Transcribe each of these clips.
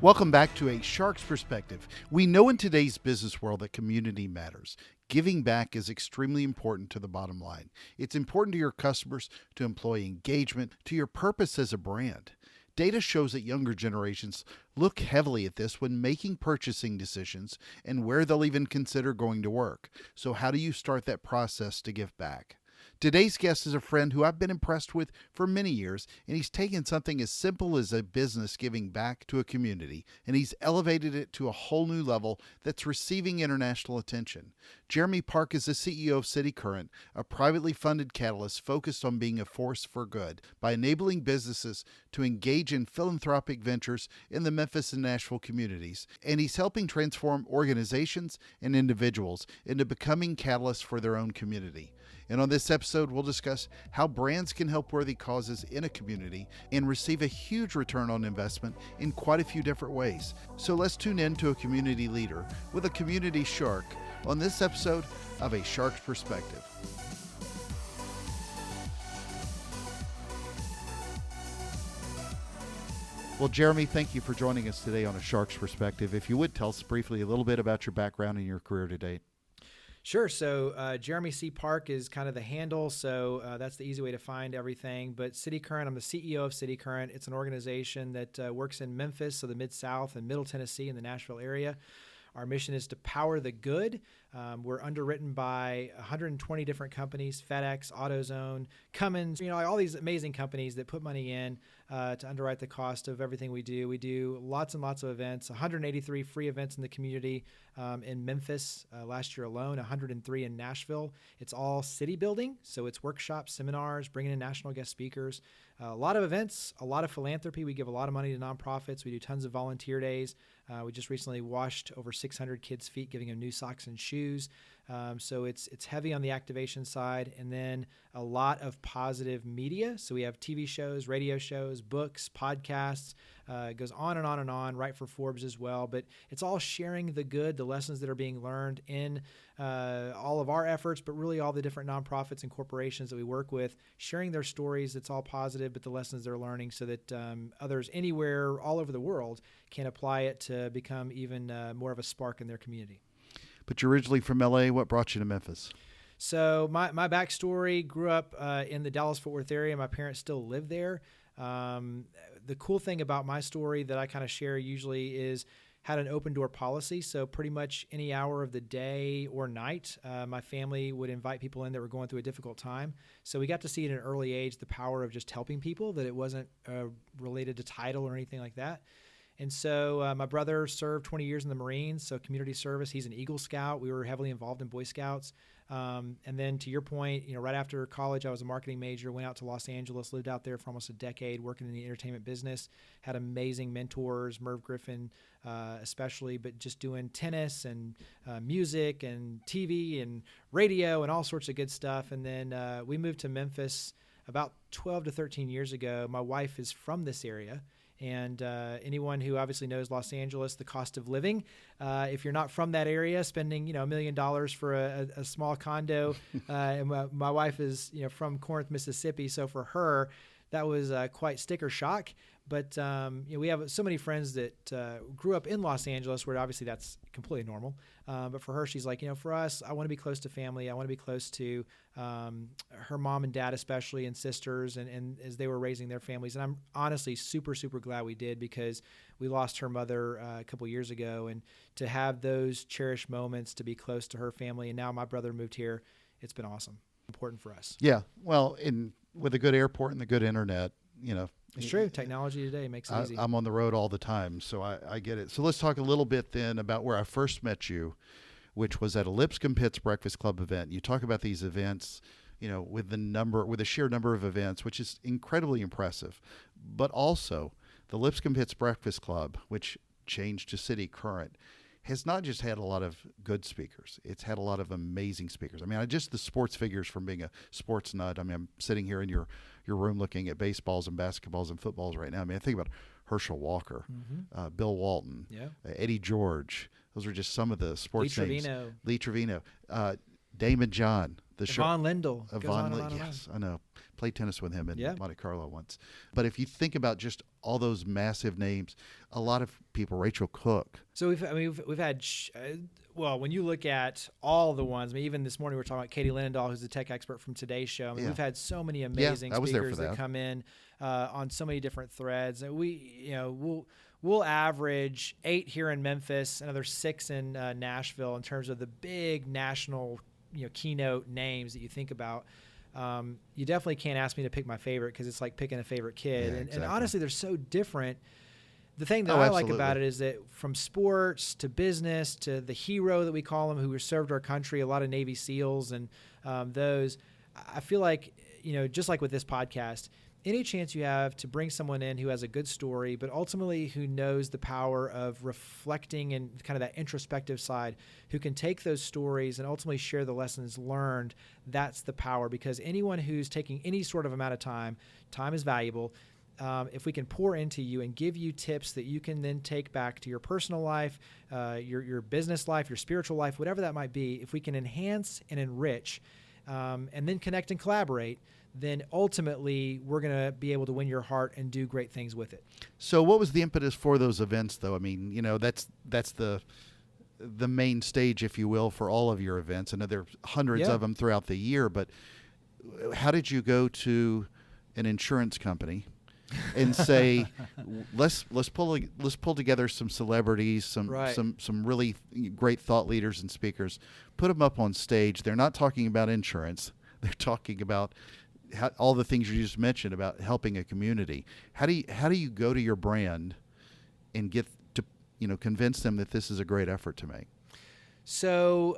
Welcome back to A Shark's Perspective. We know in today's business world that community matters. Giving back is extremely important to the bottom line. It's important to your customers, to employee engagement, to your purpose as a brand. Data shows that younger generations look heavily at this when making purchasing decisions and where they'll even consider going to work. So how do you start that process to give back? Today's guest is a friend who I've been impressed with for many years, and he's taken something as simple as a business giving back to a community, and he's elevated it to a whole new level that's receiving international attention. Jeremy Park is the CEO of cityCURRENT, a privately funded catalyst focused on being a force for good by enabling businesses to engage in philanthropic ventures in the Memphis and Nashville communities, and he's helping transform organizations and individuals into becoming catalysts for their own community. And on this episode, we'll discuss how brands can help worthy causes in a community and receive a huge return on investment in quite a few different ways. So let's tune in to a community leader with a community shark on this episode of A Shark's Perspective. Well, Jeremy, thank you for joining us today on A Shark's Perspective. If you would tell us briefly a little bit about your background and your career to date. Sure. So Jeremy C. Park is kind of the handle. So that's the easy way to find everything. But cityCURRENT, I'm the CEO of cityCURRENT. It's an organization that works in Memphis, so the Mid-South and Middle Tennessee in the Nashville area. Our mission is to power the good. We're underwritten by 120 different companies, FedEx, AutoZone, Cummins, all these amazing companies that put money in to underwrite the cost of everything we do. We do lots and lots of events, 183 free events in the community in Memphis last year alone, 103 in Nashville. It's all city building, so it's workshops, seminars, bringing in national guest speakers, a lot of events, a lot of philanthropy. We give a lot of money to nonprofits. We do tons of volunteer days. We just recently washed over 600 kids' feet, giving them new socks and shoes. So it's heavy on the activation side, and then a lot of positive media. So we have TV shows, radio shows, books, podcasts. It goes on and on and on, right for Forbes as well. But it's all sharing the good, the lessons that are being learned in all of our efforts, but really all the different nonprofits and corporations that we work with, sharing their stories. It's all positive, but the lessons they're learning so that others anywhere, all over the world, can apply it to become even more of a spark in their community. But you're originally from LA. What brought you to Memphis? So my backstory, grew up in the Dallas-Fort Worth area. My parents still live there. The cool thing about my story that I kind of share usually is had an open door policy. So pretty much any hour of the day or night, my family would invite people in that were going through a difficult time. So we got to see at an early age the power of just helping people, that it wasn't related to title or anything like that. And so my brother served 20 years in the Marines, so community service. He's an Eagle Scout. We were heavily involved in Boy Scouts. And then to your point, right after college, I was a marketing major, went out to Los Angeles, lived out there for almost a decade, working in the entertainment business, had amazing mentors, Merv Griffin especially, but just doing tennis and music and TV and radio and all sorts of good stuff. And then we moved to Memphis about 12 to 13 years ago. My wife is from this area. And anyone who obviously knows Los Angeles, the cost of living, if you're not from that area, spending $1 million for a small condo. And my wife is from Corinth, Mississippi, so for her, that was quite sticker shock. But we have so many friends that grew up in Los Angeles, where obviously that's completely normal. But for her, she's like, for us, I want to be close to family. I want to be close to her mom and dad, especially, and sisters, and as they were raising their families. And I'm honestly super, super glad we did, because we lost her mother a couple years ago. And to have those cherished moments, to be close to her family, and now my brother moved here, it's been awesome. Important for us. Yeah. Well, with a good airport and the good internet, It's true. Technology today makes it easy. I'm on the road all the time, so I get it. So let's talk a little bit then about where I first met you, which was at a Lipscomb Pitts Breakfast Club event. You talk about these events, with the sheer number of events, which is incredibly impressive. But also, the Lipscomb Pitts Breakfast Club, which changed to cityCURRENT, has not just had a lot of good speakers. It's had a lot of amazing speakers. I mean, just the sports figures from being a sports nut. I mean, I'm sitting here in your room looking at baseballs and basketballs and footballs right now. I mean, I think about Herschel Walker, Bill Walton, Eddie George. Those are just some of the sports names. Lee Trevino. Damon John, the Yvonne Lindell. Yes, I know. Played tennis with him in Yeah. Monte Carlo once. But if you think about just all those massive names, a lot of people, Rachel Cook. So we've had, well, when you look at all the ones, I mean, even this morning we were talking about Katie Linendahl, who's the tech expert from Today's Show. I mean, Yeah. we've had so many amazing I was there for speakers that that. come in on so many different threads. And we'll average 8 here in Memphis, another 6 in Nashville in terms of the big national keynote names that you think about. You definitely can't ask me to pick my favorite because it's like picking a favorite kid. Yeah, and exactly. honestly, they're so different. The thing that Oh, I like absolutely. about it is that from sports to business to the hero that we call them, who served our country, a lot of Navy SEALs and those, I feel like, just like with this podcast, any chance you have to bring someone in who has a good story, but ultimately who knows the power of reflecting and kind of that introspective side, who can take those stories and ultimately share the lessons learned, that's the power. Because anyone who's taking any sort of amount of time is valuable. If we can pour into you and give you tips that you can then take back to your personal life, your business life, your spiritual life, whatever that might be, if we can enhance and enrich and then connect and collaborate, then ultimately we're going to be able to win your heart and do great things with it. So what was the impetus for those events, though? I mean, that's the main stage, if you will, for all of your events. I know there are hundreds of them throughout the year, but how did you go to an insurance company and say, let's pull together some celebrities, some really great thought leaders and speakers, put them up on stage. They're not talking about insurance. They're talking about all the things you just mentioned about helping a community. How do you go to your brand and get to convince them that this is a great effort to make? So,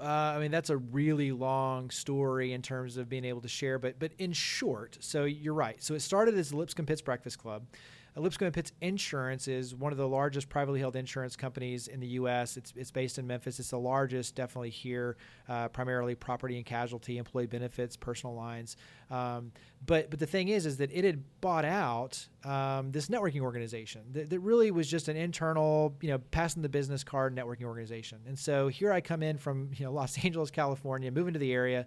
that's a really long story in terms of being able to share, but in short, so you're right. So it started as the Lipscomb Pitts Breakfast Club. Lipscomb Pitts Insurance is one of the largest privately held insurance companies in the U.S. It's based in Memphis. It's the largest, definitely here, primarily property and casualty, employee benefits, personal lines. But the thing is that it had bought out this networking organization that really was just an internal, passing the business card networking organization. And so here I come in from Los Angeles, California, moving to the area,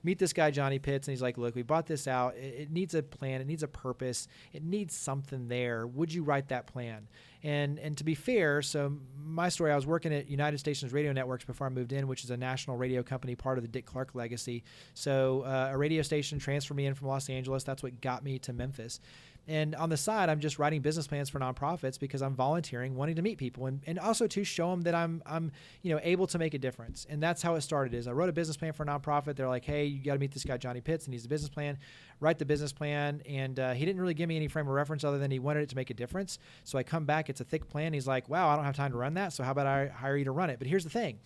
meet this guy, Johnny Pitts, and he's like, look, we bought this out. It needs a plan. It needs a purpose. It needs something there. Would you write that plan? And to be fair, so my story, I was working at United Stations Radio Networks before I moved in, which is a national radio company, part of the Dick Clark legacy. So a radio station transferred me in from Los Angeles. That's what got me to Memphis. And on the side, I'm just writing business plans for nonprofits because I'm volunteering, wanting to meet people, and also to show them that I'm able to make a difference. And that's how it started. Is I wrote a business plan for a nonprofit. They're like, hey, you got to meet this guy Johnny Pitts, and he's a business plan. Write the business plan, and he didn't really give me any frame of reference other than he wanted it to make a difference. So I come back, it's a thick plan. He's like, wow, I don't have time to run that, so how about I hire you to run it? But here's the thing,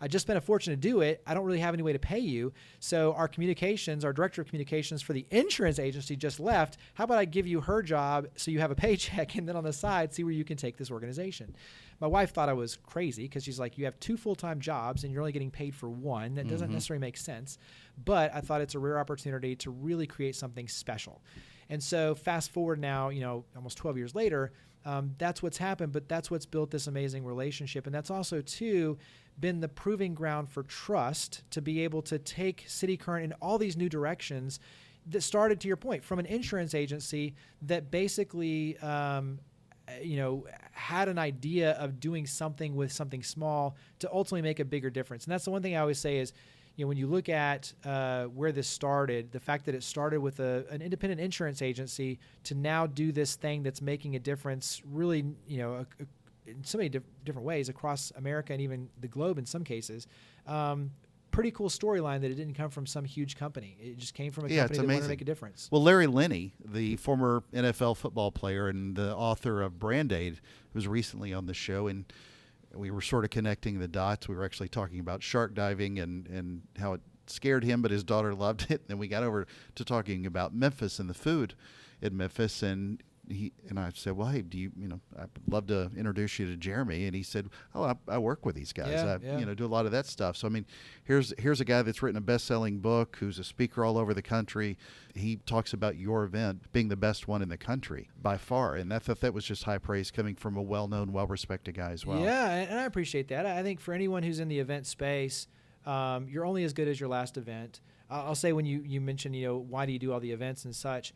I just spent a fortune to do it. I don't really have any way to pay you. So our director of communications for the insurance agency just left. How about I give you her job so you have a paycheck, and then on the side, see where you can take this organization. My wife thought I was crazy because she's like, you have 2 full-time jobs and you're only getting paid for 1. That doesn't necessarily make sense. But I thought it's a rare opportunity to really create something special. And so fast forward now, almost 12 years later, that's what's happened, but that's what's built this amazing relationship. And that's also, too, been the proving ground for trust to be able to take cityCURRENT in all these new directions that started, to your point, from an insurance agency that basically had an idea of doing something with something small to ultimately make a bigger difference. And that's the one thing I always say is, when you look at where this started, the fact that it started with an independent insurance agency to now do this thing that's making a difference really, in so many different ways across America and even the globe in some cases. Pretty cool storyline that it didn't come from some huge company. It just came from a company that wanted to make a difference. Well, Larry Linney, the former NFL football player and the author of Brand Aid, was recently on the show, and we were sort of connecting the dots. We were actually talking about shark diving and how it scared him, but his daughter loved it. And we got over to talking about Memphis and the food in Memphis, and I said, well, hey, I'd love to introduce you to Jeremy. And he said, oh, I work with these guys. I do a lot of that stuff. So, here's a guy that's written a best-selling book, who's a speaker all over the country. He talks about your event being the best one in the country by far. And I thought that was just high praise coming from a well-known, well-respected guy as well. Yeah, and I appreciate that. I think for anyone who's in the event space, You're only as good as your last event. I'll say when you mentioned, why do you do all the events and such?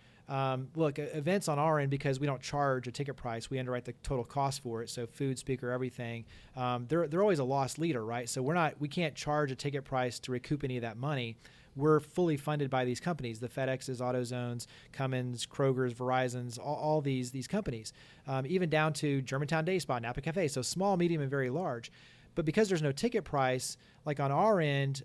Look, events on our end, because we don't charge a ticket price, we underwrite the total cost for it. So food, speaker, everything. They're always a loss leader, right? So we can't charge a ticket price to recoup any of that money. We're fully funded by these companies, the FedExes, AutoZones, Cummins, Kroger's, Verizon's, all these companies, even down to Germantown Day Spa, Napa Cafe. So small, medium, and very large. But because there's no ticket price, like on our end,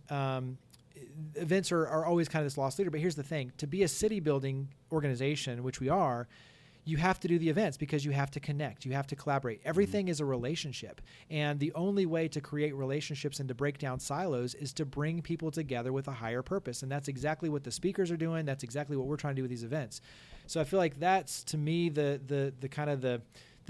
events are always kind of this loss leader. But here's the thing. To be a city building organization, which we are, you have to do the events because you have to connect. You have to collaborate. Everything is a relationship. And the only way to create relationships and to break down silos is to bring people together with a higher purpose. And that's exactly what the speakers are doing. That's exactly what we're trying to do with these events. So I feel like that's, to me, the kind of the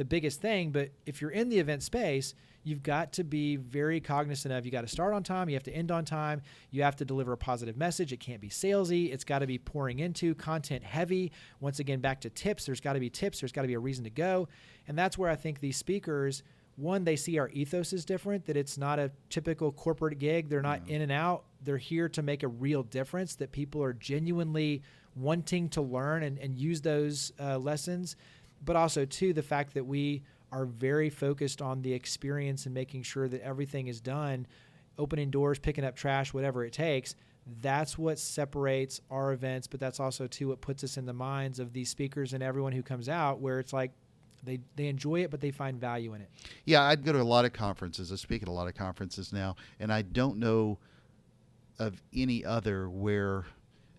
biggest thing. But if you're in the event space, you've got to be very cognizant of, you got to start on time, you have to end on time, you have to deliver a positive message. It can't be salesy. It's got to be pouring into, content heavy. Once again, back to tips. There's got to be tips. There's got to be a reason to go. And that's where I think these speakers, one, they see our ethos is different, that it's not a typical corporate gig. They're not in and out. They're here to make a real difference, that people are genuinely wanting to learn and use those lessons. But also, too, the fact that we are very focused on the experience and making sure that everything is done, opening doors, picking up trash, whatever it takes. That's what separates our events, but that's also, too, what puts us in the minds of these speakers and everyone who comes out, where it's like they enjoy it, but they find value in it. Yeah, I'd go to a lot of conferences. I speak at a lot of conferences now, and I don't know of any other where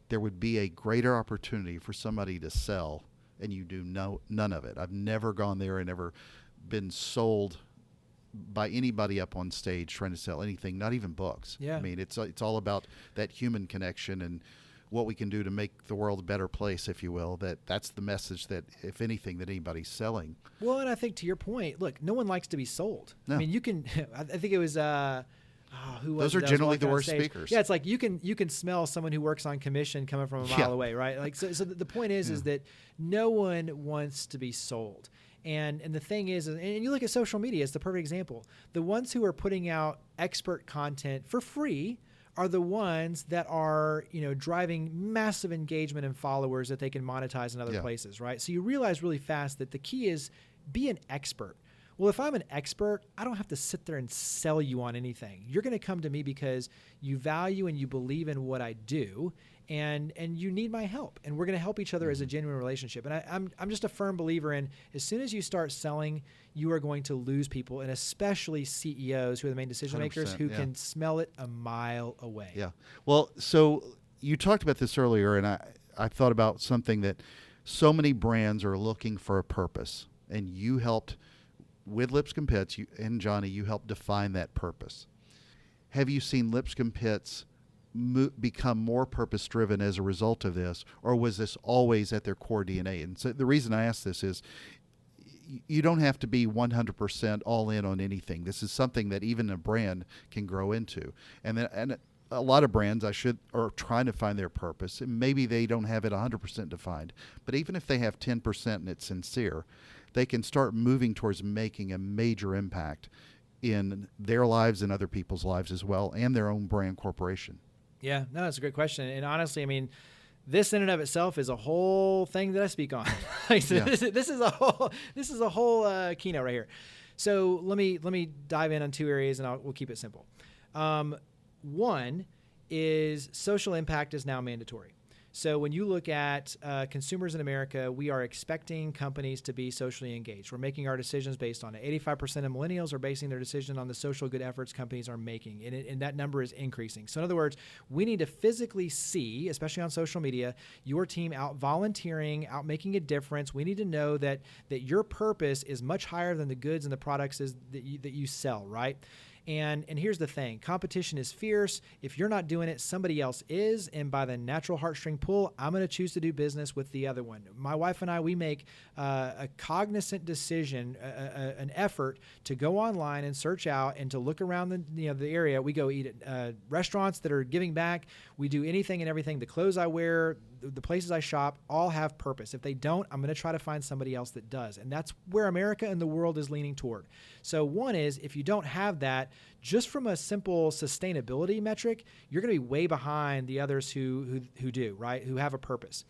there would be a greater opportunity for somebody to sell, and you do none of it. I've never gone there and ever been sold by anybody up on stage trying to sell anything, not even books. Yeah. I mean, it's all about that human connection and what we can do to make the world a better place, if you will. That's the message that, if anything, that anybody's selling. Well, and I think to your point, look, no one likes to be sold. No. I mean, you can, I think it was, who was Those are it that was generally walking the on worst stage? speakers. Yeah, it's like you can smell someone who works on commission coming from a mile away, right? Like so the point is that no one wants to be sold. And the thing is, and you look at social media, it's the perfect example. The ones who are putting out expert content for free are the ones that are, driving massive engagement and followers that they can monetize in other places, right? So you realize really fast that the key is be an expert. Well, if I'm an expert, I don't have to sit there and sell you on anything. You're going to come to me because you value and you believe in what I do, and you need my help. And we're going to help each other as a genuine relationship. And I'm just a firm believer in, as soon as you start selling, you are going to lose people, and especially CEOs who are the main decision makers who can smell it a mile away. Yeah. Well, so you talked about this earlier, and I thought about something that so many brands are looking for a purpose, and you helped with Lipscomb Pitts, and Johnny, you helped define that purpose. Have you seen Lipscomb Pitts become more purpose-driven as a result of this, or was this always at their core DNA? And so the reason I ask this is you don't have to be 100% all in on anything. This is something that even a brand can grow into. And a lot of brands are trying to find their purpose, and maybe they don't have it 100% defined. But even if they have 10% and it's sincere, they can start moving towards making a major impact in their lives and other people's lives as well, and their own brand corporation. Yeah, no, that's a great question. And honestly, I mean, this in and of itself is a whole thing that I speak on. This is a whole keynote right here. So let me dive in on two areas, and we'll keep it simple. One is social impact is now mandatory. So when you look at consumers in America, we are expecting companies to be socially engaged. We're making our decisions based on it. 85% of millennials are basing their decision on the social good efforts companies are making, and that number is increasing. So in other words, we need to physically see, especially on social media, your team out volunteering, out making a difference. We need to know that your purpose is much higher than the goods and the products that you sell, right? And here's the thing. Competition is fierce. If you're not doing it, somebody else is. And by the natural heartstring pull, I'm going to choose to do business with the other one. My wife and I, we make a cognizant decision, an effort to go online and search out and to look around the area. We go eat at restaurants that are giving back. We do anything and everything. The clothes I wear, the places I shop all have purpose. If they don't, I'm going to try to find somebody else that does. And that's where America and the world is leaning toward. So one is, if you don't have that, just from a simple sustainability metric, you're going to be way behind the others who do, right? Who have a purpose.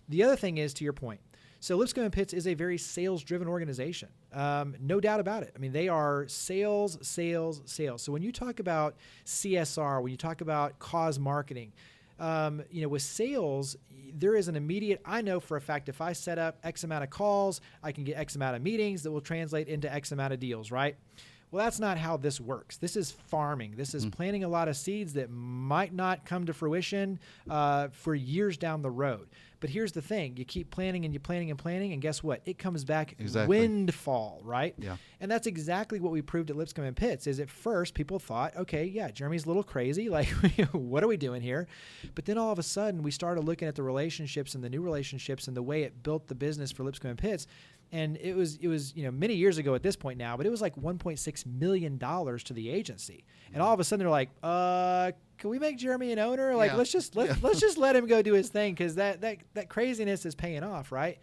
The other thing is, to your point, so Lipscomb and Pitts is a very sales-driven organization. No doubt about it. I mean, they are sales, sales, sales. So when you talk about CSR, when you talk about cause marketing, with sales, there is an immediate, I know for a fact, if I set up X amount of calls, I can get X amount of meetings that will translate into X amount of deals, right? Well, that's not how this works. This is farming. This is planting a lot of seeds that might not come to fruition for years down the road. But here's the thing. You keep planting and you're planting and planting, and guess what? It comes back windfall, right? Yeah. And that's exactly what we proved at Lipscomb and Pitts, is at first people thought, okay, yeah, Jeremy's a little crazy. Like, what are we doing here? But then all of a sudden, we started looking at the relationships and the new relationships and the way it built the business for Lipscomb and Pitts. And it was many years ago at this point now, but it was like $1.6 million to the agency. And all of a sudden they're like, can we make Jeremy an owner? Like, let's just let him go do his thing, because that craziness is paying off, right?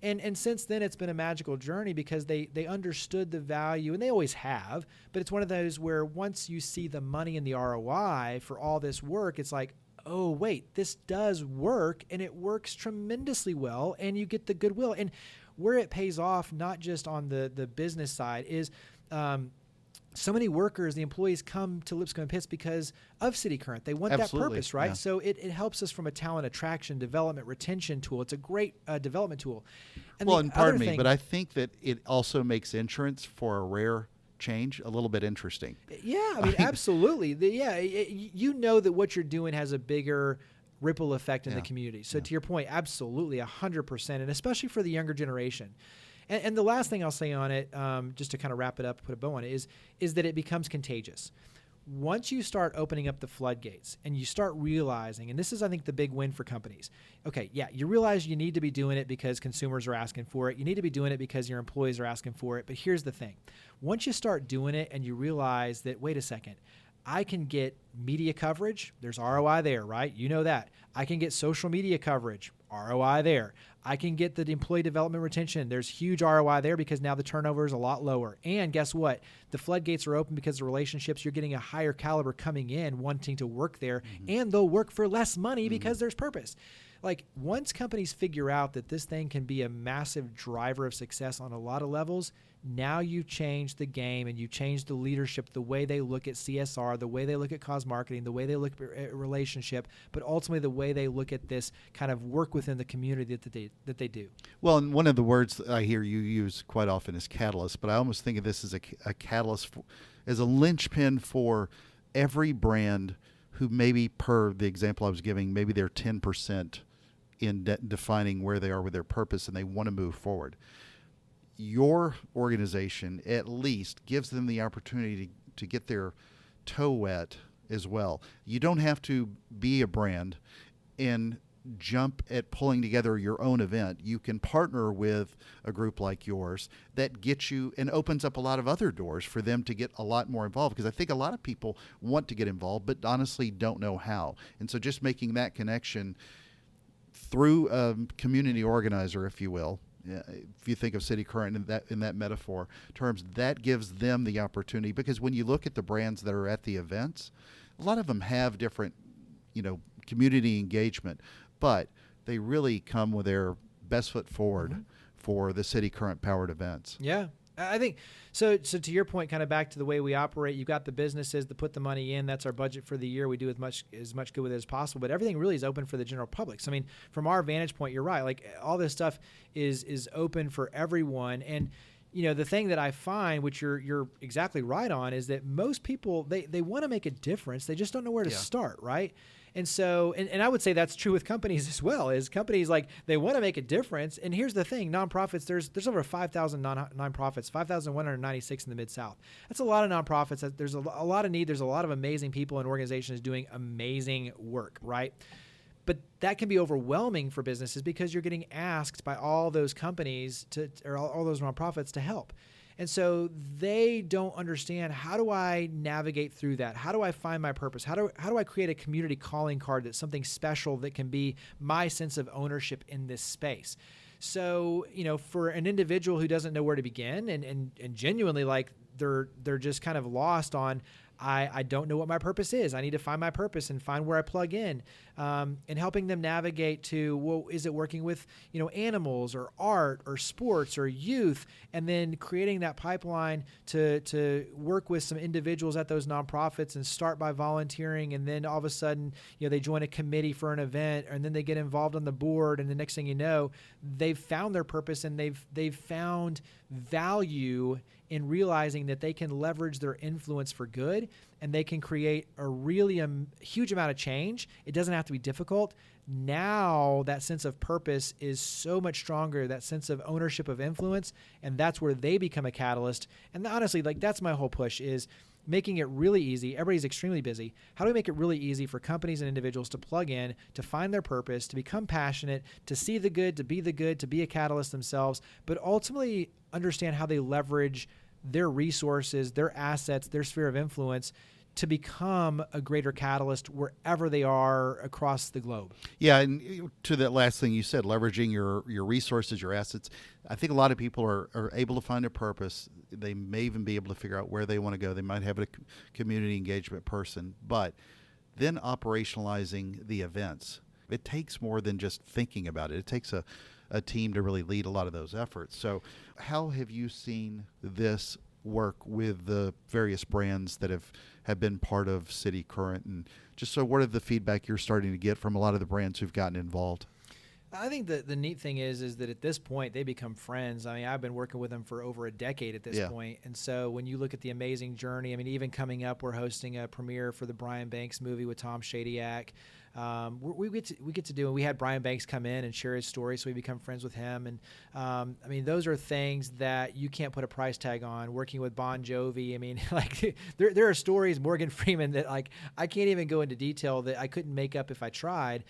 And since then it's been a magical journey, because they understood the value, and they always have, but it's one of those where once you see the money and the ROI for all this work, it's like, oh, wait, this does work, and it works tremendously well, and you get the goodwill. And where it pays off, not just on the business side, is so many workers, the employees, come to Lipscomb and Pitts because of cityCURRENT. They want that purpose, right? Yeah. So it helps us from a talent attraction, development, retention tool. It's a great development tool. And pardon me, but I think that it also makes insurance for a rare change a little bit interesting. Yeah, I mean, absolutely. You know that what you're doing has a bigger ripple effect in the community. So to your point, absolutely, 100%, and especially for the younger generation. And the last thing I'll say on it, just to kind of wrap it up, put a bow on it, is that it becomes contagious. Once you start opening up the floodgates and you start realizing, and this is, I think, the big win for companies. Okay, yeah, you realize you need to be doing it because consumers are asking for it. You need to be doing it because your employees are asking for it. But here's the thing. Once you start doing it and you realize that, wait a second, I can get media coverage. There's ROI there, right? You know that. I can get social media coverage. ROI there. I can get the employee development retention. There's huge ROI there, because now the turnover is a lot lower. And guess what? The floodgates are open because the relationships, you're getting a higher caliber coming in, wanting to work there, and they'll work for less money because there's purpose. Like, once companies figure out that this thing can be a massive driver of success on a lot of levels, now you change the game, and you change the leadership, the way they look at CSR, the way they look at cause marketing, the way they look at relationship, but ultimately the way they look at this kind of work within the community that they do. Well, and one of the words that I hear you use quite often is catalyst, but I almost think of this as a catalyst, as a linchpin for every brand who, maybe per the example I was giving, maybe they're 10% in defining where they are with their purpose and they want to move forward. Your organization at least gives them the opportunity to get their toe wet as well. You don't have to be a brand and jump at pulling together your own event. You can partner with a group like yours that gets you and opens up a lot of other doors for them to get a lot more involved, because I think a lot of people want to get involved but honestly don't know how. And so just making that connection through a community organizer, if you will, if you think of cityCURRENT in that metaphor terms, that gives them the opportunity. Because when you look at the brands that are at the events, a lot of them have different, community engagement, but they really come with their best foot forward for the cityCURRENT powered events. Yeah. I think so to your point, kind of back to the way we operate, you've got the businesses that put the money in. That's our budget for the year. We do as much good with it as possible, but everything really is open for the general public. So, I mean, from our vantage point, you're right. Like, all this stuff is open for everyone. And, the thing that I find, which you're exactly right on, is that most people, they want to make a difference. They just don't know where to start, right? And so, and I would say that's true with companies as well, is companies, like, they want to make a difference. And here's the thing, nonprofits, there's over 5,000 nonprofits, 5,196 in the Mid-South. That's a lot of nonprofits. There's a lot of need. There's a lot of amazing people and organizations doing amazing work, right? But that can be overwhelming for businesses, because you're getting asked by all those companies or all those nonprofits to help. And so they don't understand, how do I navigate through that? How do I find my purpose? How do I create a community calling card that's something special that can be my sense of ownership in this space? So, for an individual who doesn't know where to begin and genuinely like they're just kind of lost on, I don't know what my purpose is. I need to find my purpose and find where I plug in, and helping them navigate to, well, is it working with, animals or art or sports or youth, and then creating that pipeline to work with some individuals at those nonprofits and start by volunteering. And then all of a sudden, they join a committee for an event, and then they get involved on the board. And the next thing you know, they've found their purpose, and they've found value in realizing that they can leverage their influence for good, and they can create a really huge amount of change. It doesn't have to be difficult. Now that sense of purpose is so much stronger, that sense of ownership of influence, and that's where they become a catalyst. And honestly, like, that's my whole push, is making it really easy. Everybody's extremely busy. How do we make it really easy for companies and individuals to plug in, to find their purpose, to become passionate, to see the good, to be a catalyst themselves, but ultimately understand how they leverage their resources, their assets, their sphere of influence to become a greater catalyst wherever they are across the globe. Yeah, and to that last thing you said, leveraging your resources, your assets, I think a lot of people are able to find a purpose. They may even be able to figure out where they want to go. They might have a community engagement person, but then operationalizing the events, it takes more than just thinking about it. It takes a team to really lead a lot of those efforts. So how have you seen this work with the various brands that have been part of cityCURRENT? And just so, what are the feedback you're starting to get from a lot of the brands who've gotten involved? I think the neat thing is that at this point they become friends. I mean, I've been working with them for over a decade at this point. And so when you look at the amazing journey, I mean, even coming up, we're hosting a premiere for the Brian Banks movie with Tom Shadyac. We get to do, and we had Brian Banks come in and share his story, so we become friends with him. And I mean, those are things that you can't put a price tag on. Working with Bon Jovi, I mean, like there are stories, Morgan Freeman, that like I can't even go into detail that I couldn't make up if I tried.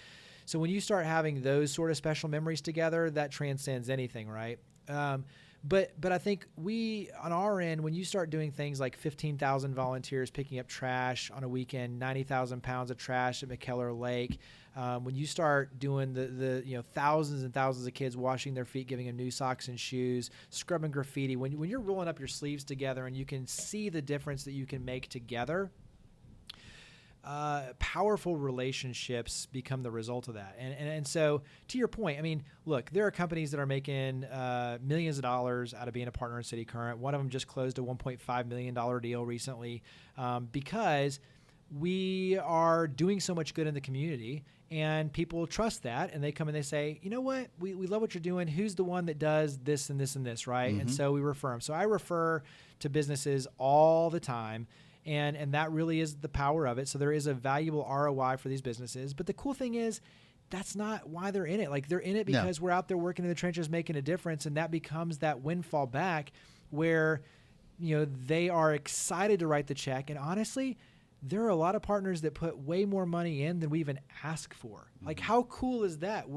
So when you start having those sort of special memories together, that transcends anything, right? But I think we, on our end, when you start doing things like 15,000 volunteers picking up trash on a weekend, 90,000 pounds of trash at McKellar Lake, when you start doing the thousands and thousands of kids washing their feet, giving them new socks and shoes, scrubbing graffiti, when you're rolling up your sleeves together and you can see the difference that you can make together, powerful relationships become the result of that. And so, to your point, I mean, look, there are companies that are making millions of dollars out of being a partner in cityCURRENT. One of them just closed a $1.5 million deal recently because we are doing so much good in the community, and people trust that, and they come and they say, you know what, we love what you're doing. Who's the one that does this and this and this, right? Mm-hmm. And so we refer them. So I refer to businesses all the time. And that really is the power of it. So there is a valuable ROI for these businesses. But the cool thing is, that's not why they're in it. Like, they're in it because we're out there working in the trenches, making a difference. And that becomes that windfall back where, they are excited to write the check. And honestly, there are a lot of partners that put way more money in than we even ask for. Mm-hmm. Like, how cool is that?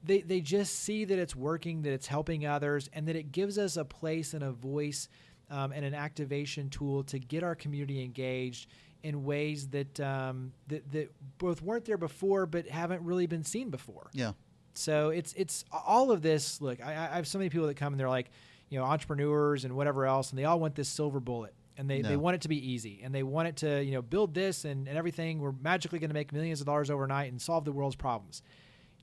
They just see that it's working, that it's helping others, and that it gives us a place and a voice and an activation tool to get our community engaged in ways that that both weren't there before but haven't really been seen before. Yeah. So it's all of this. Look, I have so many people that come and they're like, entrepreneurs and whatever else, and they all want this silver bullet, and they want it to be easy, and they want it to build this and everything. We're magically going to make millions of dollars overnight and solve the world's problems.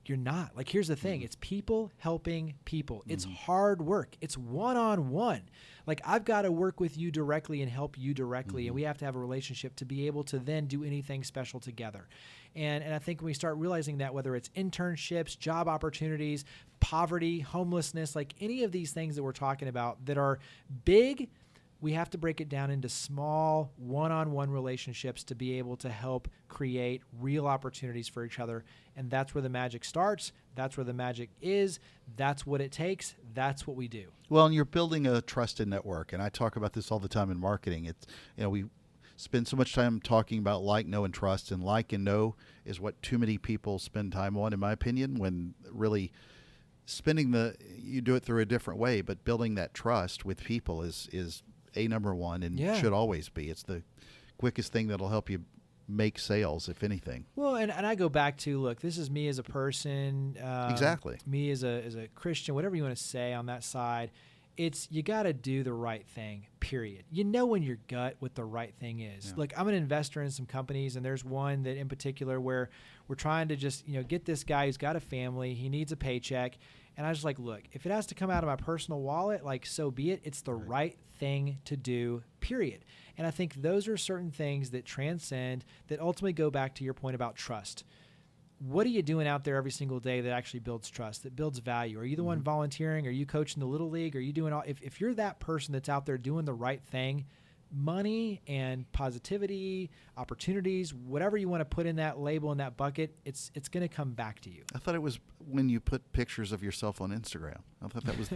You're not. Like, here's the thing. It's people helping people. It's hard work. It's one-on-one. Like, I've got to work with you directly and help you directly, and we have to have a relationship to be able to then do anything special together. And I think when we start realizing that, whether it's internships, job opportunities, poverty, homelessness, like any of these things that we're talking about that are big, we have to break it down into small one-on-one relationships to be able to help create real opportunities for each other. And that's where the magic starts. That's where the magic is. That's what it takes. That's what we do. Well, and you're building a trusted network. And I talk about this all the time in marketing. It's, we spend so much time talking about like, know, and trust. And like and know is what too many people spend time on, in my opinion, when really you do it through a different way, but building that trust with people is a number one and should always be. It's the quickest thing that'll help you make sales, if anything. Well, and I go back to, look, this is me as a person. Exactly. Me as a Christian, whatever you want to say on that side. It's, you got to do the right thing, period. You know in your gut what the right thing is. Yeah. Look, I'm an investor in some companies, and there's one that in particular where we're trying to just, get this guy who's got a family. He needs a paycheck. And I was like, look, if it has to come out of my personal wallet, like, so be it. It's the right thing to do, period. And I think those are certain things that transcend, that ultimately go back to your point about trust. What are you doing out there every single day that actually builds trust, that builds value? Are you the one volunteering? Are you coaching the little league? Are you doing all? If you're that person that's out there doing the right thing, money and positivity, opportunities, whatever you want to put in that label, in that bucket, it's going to come back to you. I thought it was when you put pictures of yourself on Instagram. I thought that was.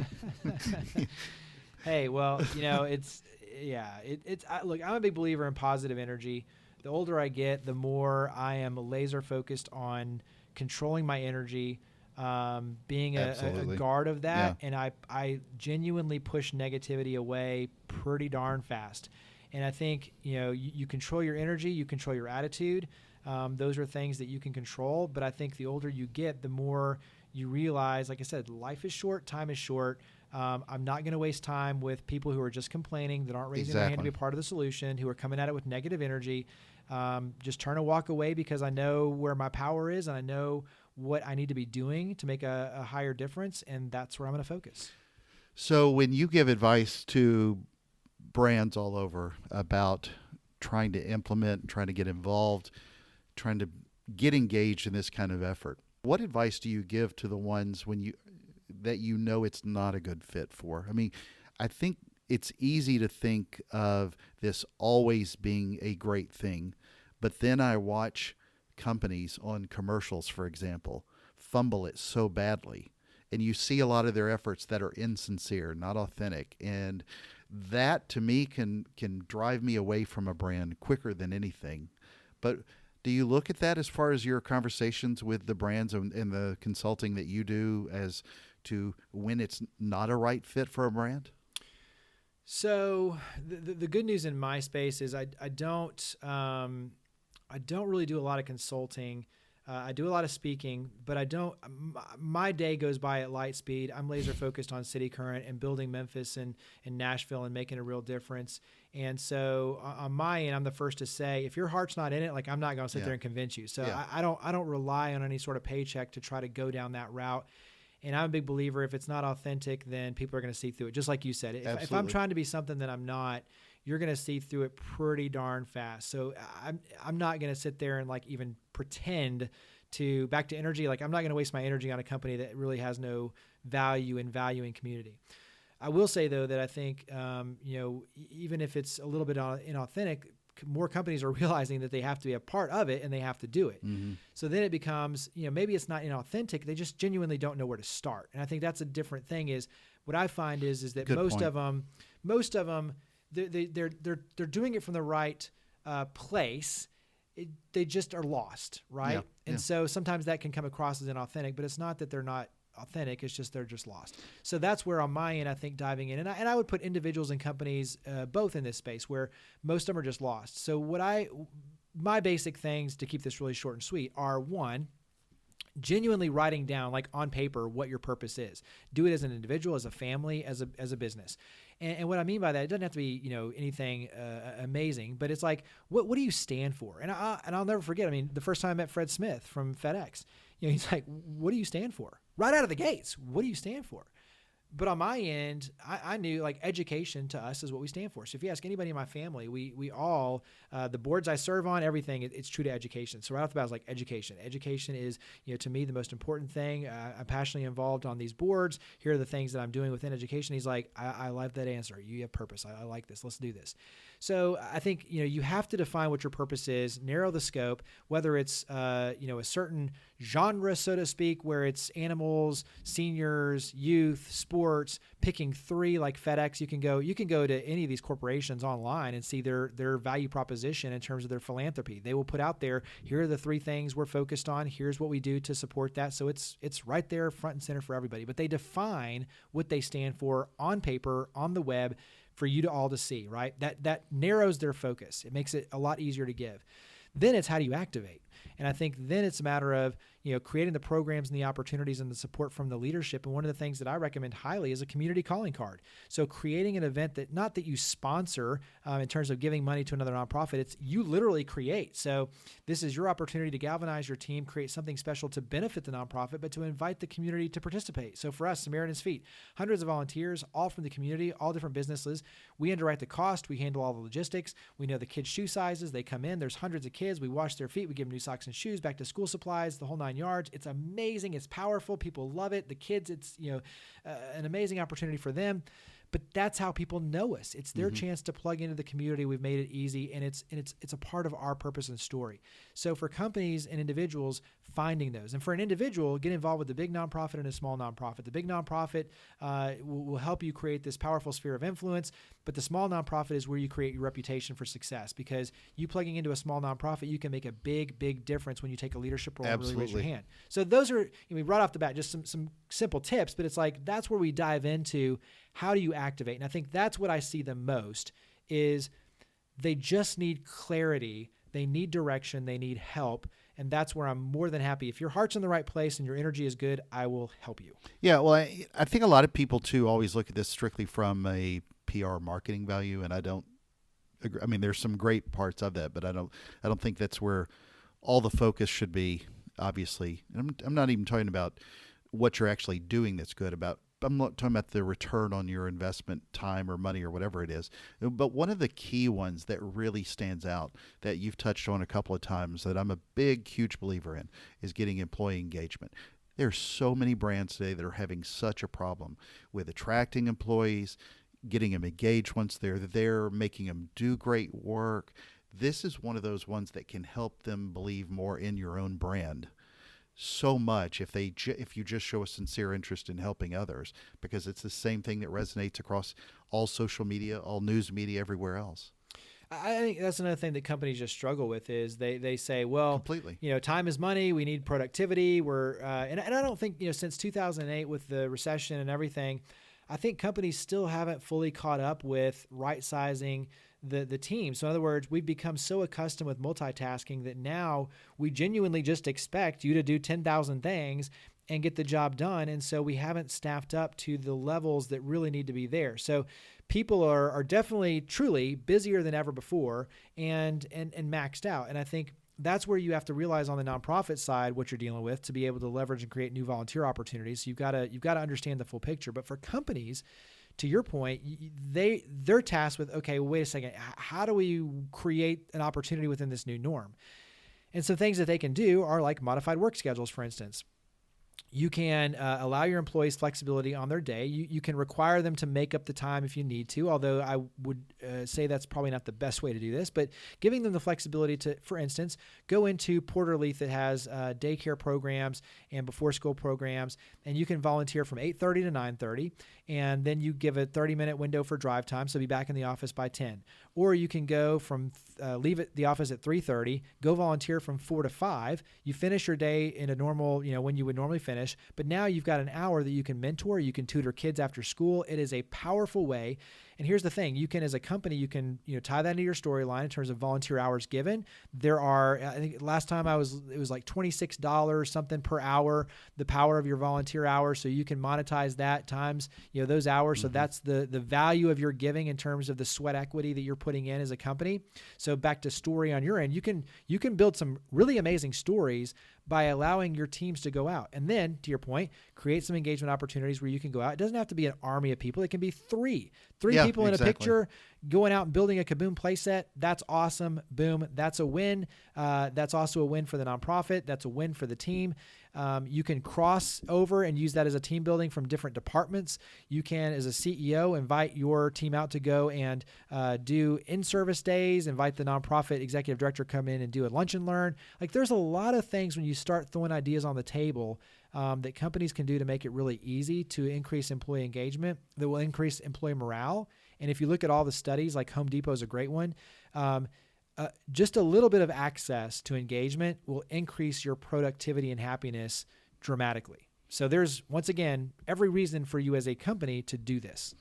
Hey, well, look, I'm a big believer in positive energy. The older I get, the more I am laser focused on controlling my energy, being a guard of that. Yeah. And I genuinely push negativity away pretty darn fast. And I think, you control your energy, you control your attitude. Those are things that you can control. But I think the older you get, the more you realize, like I said, life is short, time is short. I'm not going to waste time with people who are just complaining, that aren't raising their hand to be a part of the solution, who are coming at it with negative energy. Just turn and walk away, because I know where my power is and I know what I need to be doing to make a higher difference, and that's where I'm going to focus. So when you give advice to brands all over about trying to implement, trying to get involved, trying to get engaged in this kind of effort, what advice do you give to the ones that it's not a good fit for? I mean, I think it's easy to think of this always being a great thing, but then I watch companies on commercials, for example, fumble it so badly, and you see a lot of their efforts that are insincere, not authentic, and that to me can drive me away from a brand quicker than anything. But do you look at that as far as your conversations with the brands and the consulting that you do as to when it's not a right fit for a brand? So the good news in my space is I don't really do a lot of consulting. I do a lot of speaking, but my day goes by at light speed. I'm laser focused on cityCURRENT and building Memphis and Nashville and making a real difference. And so on my end, I'm the first to say, if your heart's not in it, like, I'm not going to sit there and convince you. So I don't rely on any sort of paycheck to try to go down that route. And I'm a big believer, if it's not authentic, then people are going to see through it. Just like you said, if I'm trying to be something that I'm not, you're going to see through it pretty darn fast. So I'm not going to sit there and like even pretend to, back to energy, like, I'm not going to waste my energy on a company that really has no value in community. I will say, though, that I think, even if it's a little bit inauthentic, more companies are realizing that they have to be a part of it and they have to do it. Mm-hmm. So then it becomes, maybe it's not inauthentic. They just genuinely don't know where to start. And I think that's a different thing. Is what I find is that most of them, they're doing it from the right place. They just are lost, right? Yeah, and so sometimes that can come across as inauthentic, but it's not that they're not authentic. It's just they're just lost. So that's where on my end, I think diving in, and I would put individuals and companies both in this space where most of them are just lost. So my basic things to keep this really short and sweet are, one, genuinely writing down, like on paper, what your purpose is. Do it as an individual, as a family, as a business. And what I mean by that, it doesn't have to be anything amazing, but it's like, what do you stand for? And I'll never forget. I mean, the first time I met Fred Smith from FedEx, he's like, what do you stand for? Right out of the gates, what do you stand for? But on my end, I knew, like, education to us is what we stand for. So if you ask anybody in my family, we all, the boards I serve on, everything, it's true to education. So right off the bat, I was like, education. Education is, to me, the most important thing. I'm passionately involved on these boards. Here are the things that I'm doing within education. He's like, I love that answer. You have purpose. I like this. Let's do this. So I think, you have to define what your purpose is, narrow the scope, whether it's, a certain genre, so to speak, where it's animals, seniors, youth, sports, sports, picking 3 like FedEx. You can go to any of these corporations online and see their value proposition in terms of their philanthropy. They will put out there, here are the 3 things we're focused on. Here's what we do to support that. So it's right there front and center for everybody. But they define what they stand for on paper, on the web, for you to all to see, right? That narrows their focus. It makes it a lot easier to give. Then it's how do you activate? And I think then it's a matter of, creating the programs and the opportunities and the support from the leadership. And one of the things that I recommend highly is a community calling card. So creating an event that, not that you sponsor in terms of giving money to another nonprofit, it's you literally create. So this is your opportunity to galvanize your team, create something special to benefit the nonprofit, but to invite the community to participate. So for us, Samaritan's Feet, hundreds of volunteers, all from the community, all different businesses. We underwrite the cost. We handle all the logistics. We know the kids' shoe sizes. They come in. There's hundreds of kids. We wash their feet. We give them new socks and shoes, back to school supplies, the whole 9 yards. It's amazing. It's powerful. People love it. The kids, it's an amazing opportunity for them. But that's how people know us. It's their chance to plug into the community. We've made it easy, and it's a part of our purpose and story. So for companies and individuals, finding those. And for an individual, get involved with the big nonprofit and a small nonprofit. The big nonprofit will help you create this powerful sphere of influence, but the small nonprofit is where you create your reputation for success, because you plugging into a small nonprofit, you can make a big, big difference when you take a leadership role and really raise your hand. So those are, right off the bat, just some simple tips, but it's like that's where we dive into how do you activate. And I think that's what I see the most is they just need clarity. They need direction. They need help. And that's where I'm more than happy. If your heart's in the right place and your energy is good, I will help you. Yeah, well, I think a lot of people, too, always look at this strictly from a PR marketing value, and I don't agree. I mean, there's some great parts of that, but I don't think that's where all the focus should be, obviously. And I'm not even talking about what you're actually doing that's good about. I'm not talking about the return on your investment, time or money or whatever it is. But one of the key ones that really stands out that you've touched on a couple of times that I'm a big, huge believer in is getting employee engagement. There's so many brands today that are having such a problem with attracting employees, getting them engaged once they're there, making them do great work. This is one of those ones that can help them believe more in your own brand so much if you just show a sincere interest in helping others, because it's the same thing that resonates across all social media, all news media, everywhere else. I think that's another thing that companies just struggle with is they say, well, completely, time is money. We need productivity. And I don't think, since 2008 with the recession and everything, I think companies still haven't fully caught up with right sizing the team. So in other words, we've become so accustomed with multitasking that now we genuinely just expect you to do 10,000 things and get the job done. And so we haven't staffed up to the levels that really need to be there. So people are definitely truly busier than ever before and maxed out. And I think that's where you have to realize on the nonprofit side what you're dealing with to be able to leverage and create new volunteer opportunities. So you've got to understand the full picture. But for companies, to your point, they're tasked with, okay, well, wait a second, how do we create an opportunity within this new norm? And some things that they can do are like modified work schedules, for instance. You can allow your employees flexibility on their day. You can require them to make up the time if you need to, although I would say that's probably not the best way to do this, but giving them the flexibility to, for instance, go into Port Relief that has daycare programs and before school programs, and you can volunteer from 8:30 to 9:30, and then you give a 30-minute window for drive time, so be back in the office by 10. Or you can go from leave at the office at 3:30, go volunteer from 4 to 5. You finish your day in a normal, when you would normally finish, but now you've got an hour that you can mentor, you can tutor kids after school. It is a powerful way. And here's the thing, you can, as a company, you can, tie that into your storyline in terms of volunteer hours given. There are, I think last time it was like $26 something per hour, the power of your volunteer hours. So you can monetize that times, those hours. So that's the value of your giving in terms of the sweat equity that you're putting in as a company. So back to story on your end, you can build some really amazing stories by allowing your teams to go out. And then, to your point, create some engagement opportunities where you can go out. It doesn't have to be an army of people. It can be three people in a picture going out and building a Kaboom playset. That's awesome. Boom. That's a win. That's also a win for the nonprofit. That's a win for the team. You can cross over and use that as a team building from different departments. You can, as a CEO, invite your team out to go and do in-service days, invite the nonprofit executive director come in and do a lunch and learn. Like there's a lot of things when you start throwing ideas on the table that companies can do to make it really easy to increase employee engagement that will increase employee morale. And if you look at all the studies, like Home Depot is a great one, just a little bit of access to engagement will increase your productivity and happiness dramatically. So there's, once again, every reason for you as a company to do this.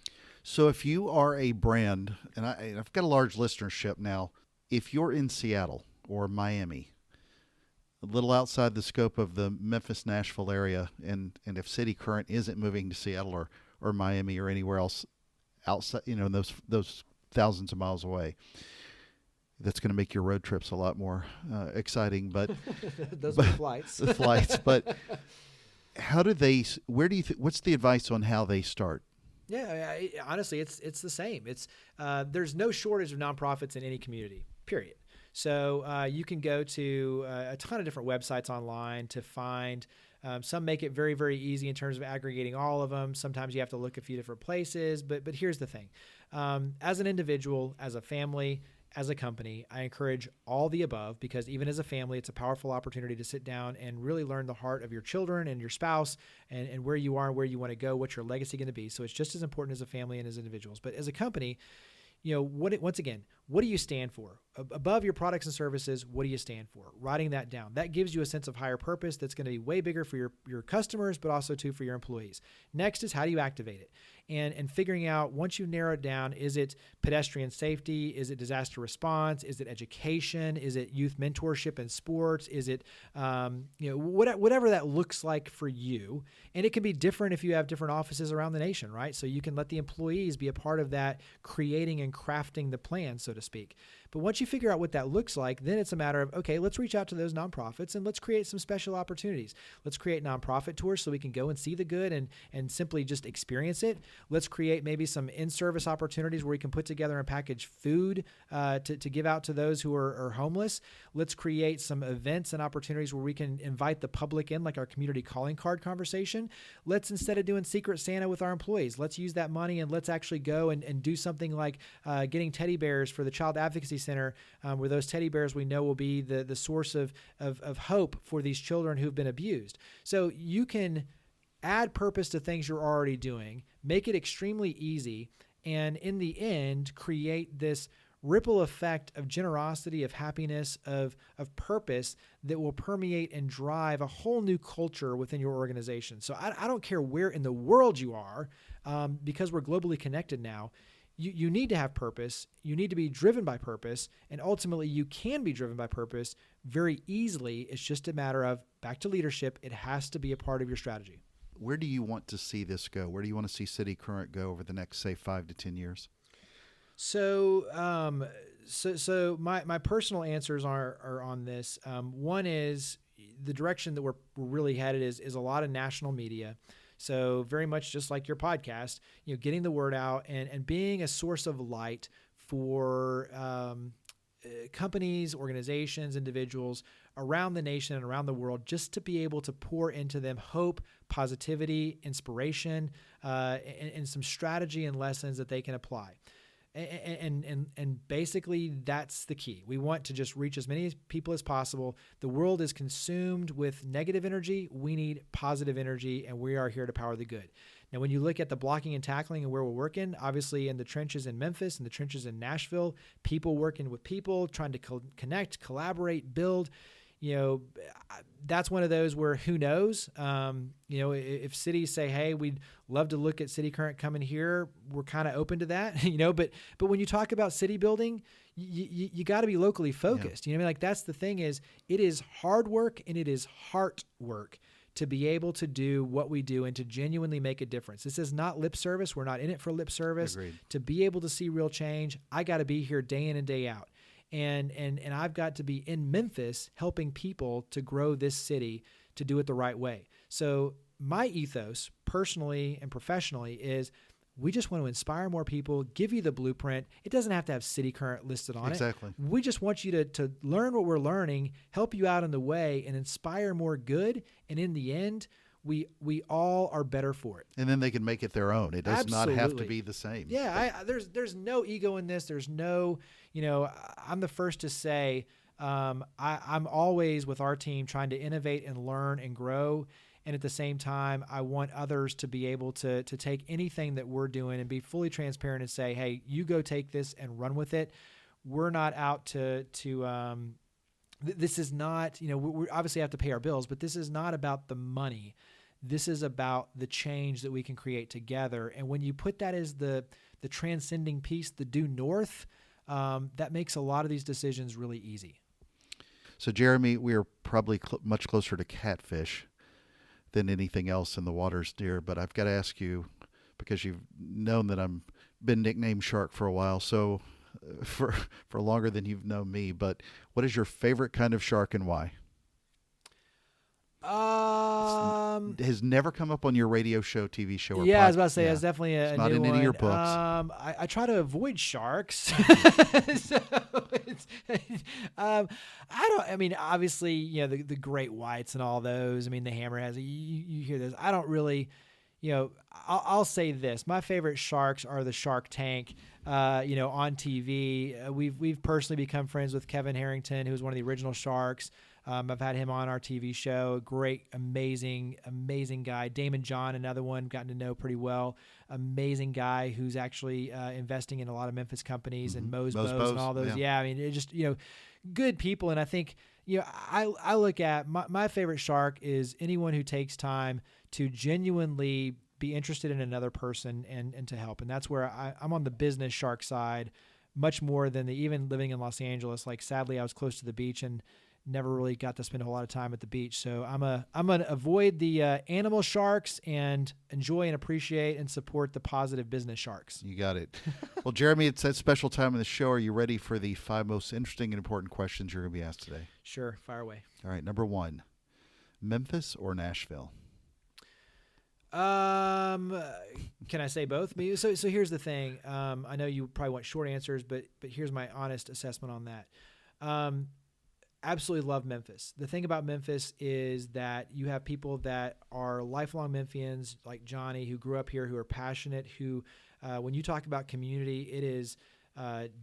So if you are a brand, and I've got a large listenership now, if you're in Seattle or Miami, a little outside the scope of the Memphis, Nashville area, and if cityCURRENT isn't moving to Seattle or Miami or anywhere else outside, those thousands of miles away, that's going to make your road trips a lot more exciting. But those are flights. The flights. But what's the advice on how they start? Yeah, honestly, it's the same. There's no shortage of nonprofits in any community, period. So you can go to a ton of different websites online to find. Some make it very, very easy in terms of aggregating all of them. Sometimes you have to look a few different places. But here's the thing. As an individual, as a family, as a company, I encourage all the above, because even as a family, it's a powerful opportunity to sit down and really learn the heart of your children and your spouse and where you are and where you want to go, what's your legacy going to be. So it's just as important as a family and as individuals. But as a company, once again, what do you stand for? Above your products and services, what do you stand for? Writing that down. That gives you a sense of higher purpose that's going to be way bigger for your customers, but also too for your employees. Next is how do you activate it? And figuring out, once you narrow it down, is it pedestrian safety? Is it disaster response? Is it education? Is it youth mentorship and sports? Is it, whatever that looks like for you? And it can be different if you have different offices around the nation, right? So you can let the employees be a part of that, creating and crafting the plan, so to speak. But once you figure out what that looks like, then it's a matter of, okay, let's reach out to those nonprofits and let's create some special opportunities. Let's create nonprofit tours so we can go and see the good and simply just experience it. Let's create maybe some in-service opportunities where we can put together and package food to give out to those who are homeless. Let's create some events and opportunities where we can invite the public in, like our community calling card conversation. Let's, instead of doing Secret Santa with our employees, let's use that money and let's actually go and do something like getting teddy bears for the Child Advocacy Center, where those teddy bears we know will be the source of hope for these children who've been abused. So you can add purpose to things you're already doing, make it extremely easy, and in the end, create this ripple effect of generosity, of happiness, of purpose that will permeate and drive a whole new culture within your organization. So I don't care where in the world you are, because we're globally connected now. You need to have purpose. You need to be driven by purpose. And ultimately, you can be driven by purpose very easily. It's just a matter of, back to leadership, it has to be a part of your strategy. Where do you want to see this go? Where do you want to see cityCURRENT go over the next, say, 5 to 10 years? So my personal answers are on this. One is the direction that we're really headed is a lot of national media. So very much just like your podcast, getting the word out and being a source of light for companies, organizations, individuals around the nation and around the world, just to be able to pour into them hope, positivity, inspiration, and some strategy and lessons that they can apply. And basically that's the key. We want to just reach as many people as possible. The world is consumed with negative energy. We need positive energy, and we are here to power the good. Now, when you look at the blocking and tackling and where we're working, obviously in the trenches in Memphis and the trenches in Nashville, people working with people, trying to connect, collaborate, build. That's one of those where who knows, if cities say, hey, we'd love to look at cityCURRENT coming here, we're kind of open to that, but when you talk about city building, you got to be locally focused. Yeah. Like that's the thing is it is hard work and it is heart work to be able to do what we do and to genuinely make a difference. This is not lip service. We're not in it for lip service. Agreed. To be able to see real change, I got to be here day in and day out. And I've got to be in Memphis helping people to grow this city to do it the right way. So my ethos, personally and professionally, is we just want to inspire more people, give you the blueprint. It doesn't have to have cityCURRENT listed on Exactly. it. We just want you to learn what we're learning, help you out on the way, and inspire more good. And in the end, we all are better for it. And then they can make it their own. It does Absolutely. not have to be the same. Yeah, there's no ego in this. There's no, I'm the first to say I'm always with our team trying to innovate and learn and grow. And at the same time, I want others to be able to take anything that we're doing and be fully transparent and say, hey, you go take this and run with it. We're not out this is not, we obviously have to pay our bills, but this is not about the money. This is about the change that we can create together. And when you put that as the transcending piece, the due north, that makes a lot of these decisions really easy. So, Jeremy, we are probably much closer to catfish than anything else in the waters near. But I've got to ask you, because you've known that I'm been nicknamed Shark for a while, so for longer than you've known me. But what is your favorite kind of shark and why? Has never come up on your radio show, TV show, or I was about to say, it's definitely a not new in one. any of your books. I try to avoid sharks. So obviously, the great whites and all those. I mean, the hammerheads, you hear this. I don't really, I'll say this. My favorite sharks are the Shark Tank, on TV. We've personally become friends with Kevin Harrington, who was one of the original Sharks. I've had him on our TV show. Great, amazing guy. Damon John, another one, gotten to know pretty well. Amazing guy who's actually investing in a lot of Memphis companies and Moe's Bows and all those. Yeah, I mean, it just, good people. And I think, I look at my favorite shark is anyone who takes time to genuinely be interested in another person and to help. And that's where I'm on the business shark side much more than even living in Los Angeles. Like, sadly, I was close to the beach and never really got to spend a whole lot of time at the beach. So I'm going to avoid the animal sharks and enjoy and appreciate and support the positive business sharks. You got it. Well, Jeremy, it's that special time in the show. Are you ready for the 5 most interesting and important questions you're going to be asked today? Sure. Fire away. All right. Number 1, Memphis or Nashville? Can I say both? So here's the thing. I know you probably want short answers, but here's my honest assessment on that. Absolutely love Memphis. The thing about Memphis is that you have people that are lifelong Memphians, like Johnny, who grew up here, who are passionate, who, when you talk about community, it is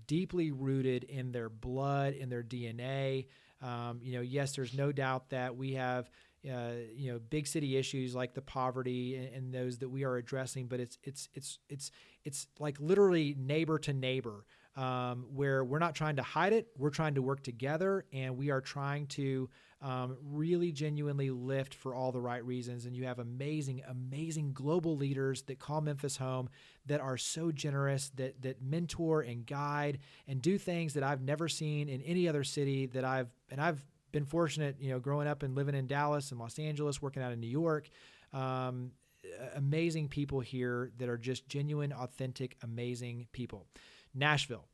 deeply rooted in their blood, in their DNA. Yes, there's no doubt that we have, big city issues like the poverty and those that we are addressing, but it's like literally neighbor to neighbor. Where we're not trying to hide it, we're trying to work together, and we are trying to really genuinely lift for all the right reasons. And you have amazing global leaders that call Memphis home, that are so generous, that mentor and guide and do things that I've never seen in any other city that I've been fortunate, growing up and living in Dallas and Los Angeles, working out in New York. Amazing people here that are just genuine, authentic, amazing people. Nashville.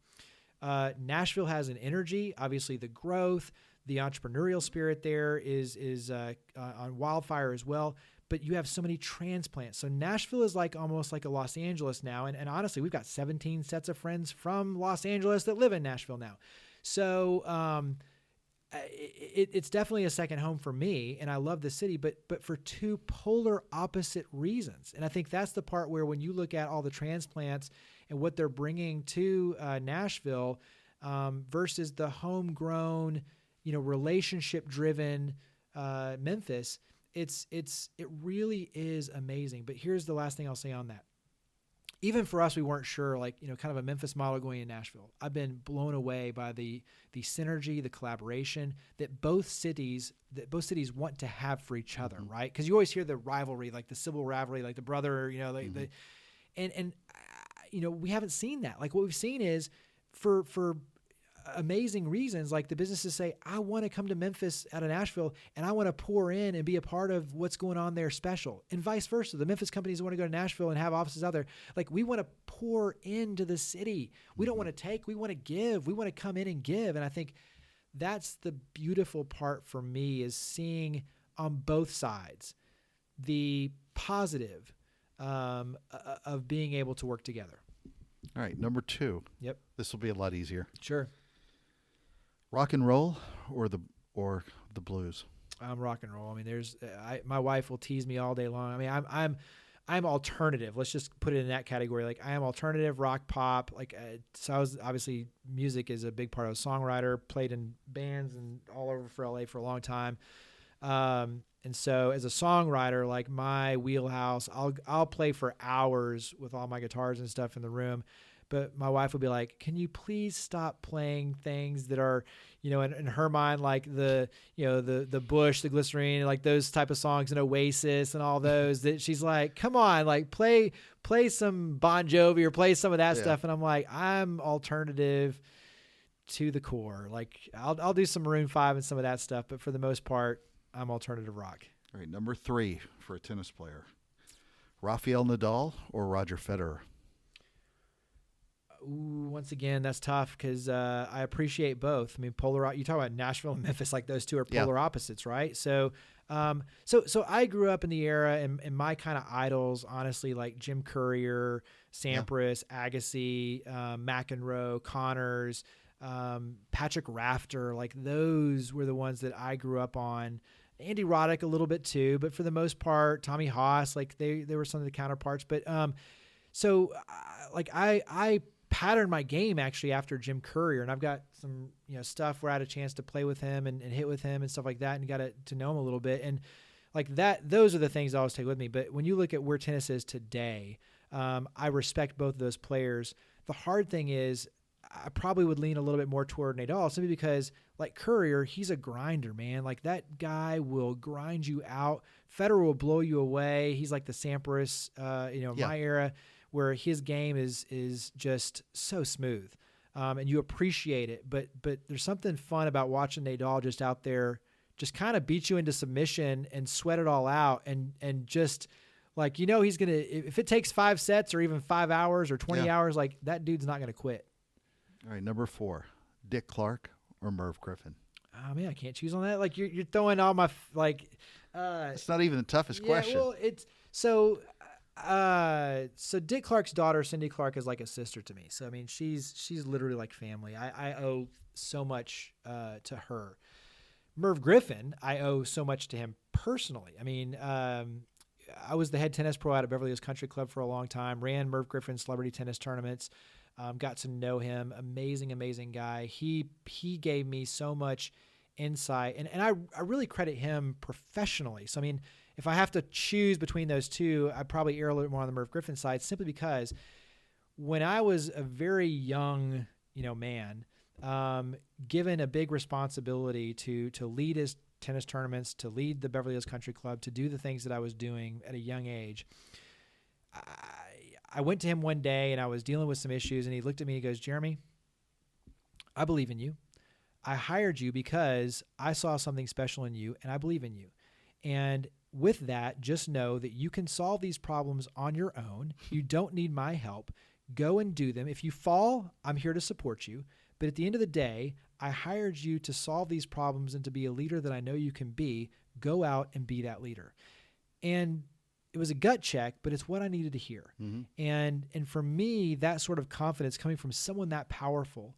Nashville has an energy. Obviously, the growth, the entrepreneurial spirit there is on wildfire as well. But you have so many transplants. So Nashville is almost like a Los Angeles now. And honestly, we've got 17 sets of friends from Los Angeles that live in Nashville now. So it's definitely a second home for me, and I love the city, but for two polar opposite reasons. And I think that's the part where when you look at all the transplants and what they're bringing to Nashville versus the homegrown, relationship-driven Memphis, it really is amazing. But here's the last thing I'll say on that. Even for us, we weren't sure, kind of a Memphis model going in Nashville. I've been blown away by the synergy, the collaboration that both cities want to have for each other, right? Because you always hear the rivalry, like the civil rivalry, like the brother, we haven't seen that. Like, what we've seen is for amazing reasons, like the businesses say, I want to come to Memphis out of Nashville and I want to pour in and be a part of what's going on there special, and vice versa. The Memphis companies want to go to Nashville and have offices out there. Like, we want to pour into the city. We don't want to take, we want to give. We want to come in and give. And I think that's the beautiful part for me, is seeing on both sides the positive of being able to work together. All right, number 2. Yep. This will be a lot easier. Sure. Rock and roll or the blues? Rock and roll. I mean, my wife will tease me all day long. I mean, I'm alternative. Let's just put it in that category. Like, I am alternative rock, pop. So I was, obviously, music is a big part. I was a songwriter, played in bands and all over for LA for a long time. And so as a songwriter, like my wheelhouse, I'll play for hours with all my guitars and stuff in the room. But my wife would be like, can you please stop playing things that are, in her mind, like the Bush, the Glycerine, like those type of songs, and Oasis and all those, that she's like, come on, like play some Bon Jovi or play some of that stuff. And I'm like, I'm alternative to the core. Like I'll do some Maroon 5 and some of that stuff, but for the most part, I'm alternative rock. All right, number 3 for a tennis player, Rafael Nadal or Roger Federer? Ooh, once again, that's tough because I appreciate both. I mean, you talk about Nashville and Memphis, like those two are polar opposites, right? So, so I grew up in the era, and my kind of idols, honestly, like Jim Courier, Sampras, Agassi, McEnroe, Connors, Patrick Rafter, like those were the ones that I grew up on. Andy Roddick a little bit too, but for the most part, Tommy Haas, like they were some of the counterparts. But so like I patterned my game actually after Jim Courier, and I've got some stuff where I had a chance to play with him and hit with him and stuff like that, and got to know him a little bit, and like that. Those are the things I always take with me. But when you look at where tennis is today, I respect both of those players. The hard thing is, I probably would lean a little bit more toward Nadal, simply because like Courier, he's a grinder, man. Like that guy will grind you out. Federer will blow you away. He's like the Sampras, my era, where his game is just so smooth, and you appreciate it. But there's something fun about watching Nadal just out there, just kind of beat you into submission and sweat it all out, and just like he's gonna, if it takes 5 sets or even 5 hours or 20 hours, like that dude's not gonna quit. All right, number 4, Dick Clark or Merv Griffin? Oh man, I can't choose on that. Like you're throwing all my it's not even the toughest question. Well, it's so. So Dick Clark's daughter, Cindy Clark, is like a sister to me. So I mean, she's literally like family. I owe so much to her. Merv Griffin, I owe so much to him personally. I mean, I was the head tennis pro out at Beverly Hills Country Club for a long time. Ran Merv Griffin celebrity tennis tournaments. Got to know him. Amazing guy. He gave me so much insight, and I really credit him professionally. So I mean, if I have to choose between those two, I'd probably err a little more on the Merv Griffin side, simply because when I was a very young, man, given a big responsibility to lead his tennis tournaments, to lead the Beverly Hills Country Club, to do the things that I was doing at a young age, I went to him one day and I was dealing with some issues, and he looked at me and he goes, Jeremy, I believe in you. I hired you because I saw something special in you, and I believe in you. And with that, just know that you can solve these problems on your own. You don't need my help. Go and do them. If you fall, I'm here to support you. But at the end of the day, I hired you to solve these problems and to be a leader that I know you can be. Go out and be that leader. And it was a gut check, but it's what I needed to hear. Mm-hmm. And for me, that sort of confidence coming from someone that powerful,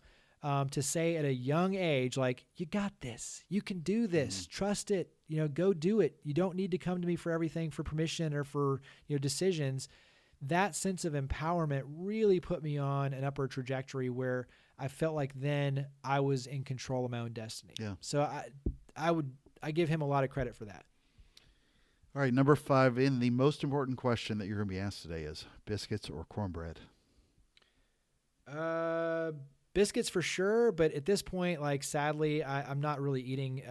to say at a young age, like, you got this, you can do this, trust it, go do it. You don't need to come to me for everything, for permission or for, decisions. That sense of empowerment really put me on an upward trajectory where I felt like then I was in control of my own destiny. Yeah. So I give him a lot of credit for that. All right, number 5, in the most important question that you're going to be asked today is biscuits or cornbread? Biscuits for sure, but at this point, like, sadly, I'm not really eating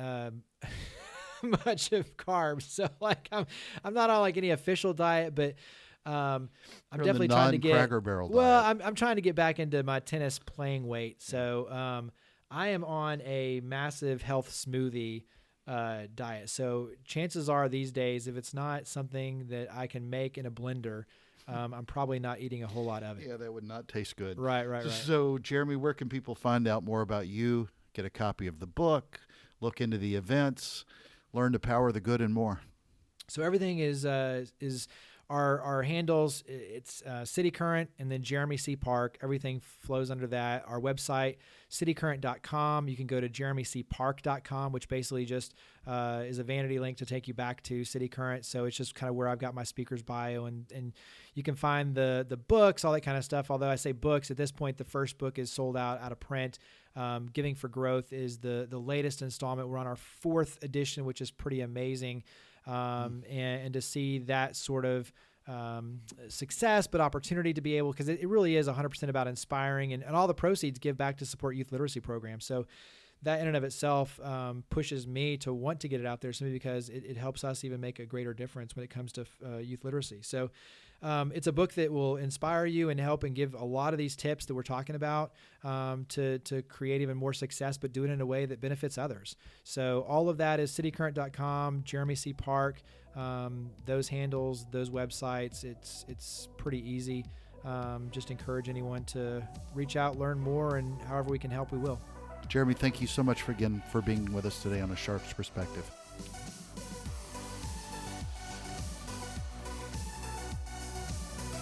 much of carbs. So like I'm not on like any official diet, but I'm definitely trying to get Cracker Barrel diet. Well, I'm trying to get back into my tennis playing weight. So I am on a massive health smoothie diet. So chances are these days, if it's not something that I can make in a blender, I'm probably not eating a whole lot of it. Yeah, that would not taste good. Right. So, Jeremy, where can people find out more about you, get a copy of the book, look into the events, learn to power the good, and more? So everything is our handles. It's cityCURRENT and then Jeremy C. Park. Everything flows under that. Our website, citycurrent.com. You can go to jeremycpark.com, which basically just is a vanity link to take you back to cityCURRENT. So it's just kind of where I've got my speaker's bio, and you can find the books, all that kind of stuff. Although I say books, at this point, the first book is sold out of print. Giving for Growth is the latest installment. We're on our 4th edition, which is pretty amazing. and to see that sort of success, but opportunity to be able, because it really is 100% about inspiring, and all the proceeds give back to support youth literacy programs. So that in and of itself pushes me to want to get it out there simply because it helps us even make a greater difference when it comes to youth literacy. So it's a book that will inspire you and help and give a lot of these tips that we're talking about to create even more success, but do it in a way that benefits others. So all of that is citycurrent.com, Jeremy C. Park, those handles, those websites. It's pretty easy. Just encourage anyone to reach out, learn more, and however we can help, we will. Jeremy, thank you so much for being with us today on A Shark's Perspective.